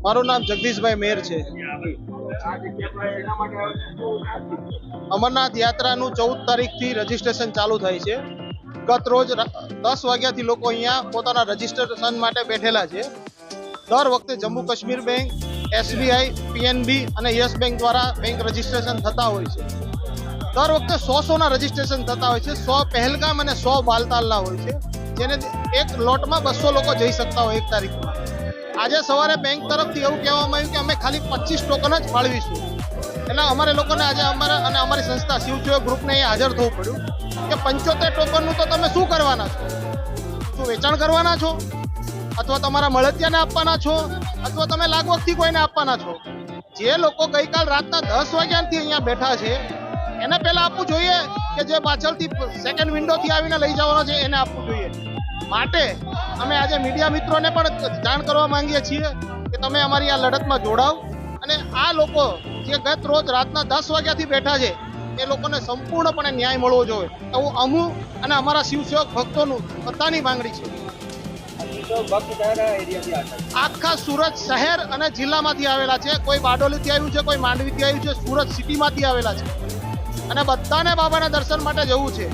મારું નામ જગદીશભાઈ મેર છે. અમરનાથ યાત્રાનું 14 તારીખથી રજીસ્ટ્રેશન ચાલુ થાય છે. ગત રોજ 10 વાગ્યાથી લોકો અહીંયા પોતાના રજીસ્ટ્રેશન માટે બેઠેલા છે. દર વખતે Jammu Kashmir bank, SBI, PNB અને યસ બેંક દ્વારા બેંક રજીસ્ટ્રેશન થતા હોય છે. દર વખતે 100ના રજીસ્ટ્રેશન થતા હોય છે. 100 પહેલગામ અને 100 બાલતાલના હોય છે, જેને એક લોટમાં 200 લોકો જઈ શકતા હોય એક તારીખમાં. આજે સવારે બેંક તરફથી એવું કહેવામાં આવ્યું કે અમે ખાલી 25 ટોકન જ ફાળવીશું. એટલે અમારે લોકોને આજે અમારી સંસ્થા શિવજોય ગ્રુપને અહીંયા હાજર થવું પડ્યું કે 75 ટોકનનું તો તમે શું કરવાના છો? શું વેચાણ કરવાના છો, અથવા તમારા મળતિયાને આપવાના છો, અથવા તમે લાગવગથી કોઈને આપવાના છો? જે લોકો ગઈકાલ રાતના 10 વાગ્યાથી અહીંયા બેઠા છે એને પહેલા આપવું જોઈએ કે જે પાછળથી સેકન્ડ વિન્ડોથી આવીને લઈ જવાનો છે એને આપવું જોઈએ. માટે અમે આજે મીડિયા મિત્રોને પણ જાણ કરવા માંગીએ છીએ કે તમે અમારી આ લડતમાં જોડાવ અને આ લોકો જે ગત રોજ રાતના 10 વાગ્યાથી બેઠા છે એ લોકોને સંપૂર્ણપણે ન્યાય મળવો જોઈએ એવું અમુ અને અમારા શિવસેવક ભક્તોનું બધાની માંગણી છે. આખા સુરત શહેર અને જિલ્લામાંથી આવેલા છે. કોઈ બારડોલીથી આવ્યું છે, કોઈ માંડવીથી આવ્યું છે, સુરત સિટીમાંથી આવેલા છે અને બધાને બાબાના દર્શન માટે જવું છે.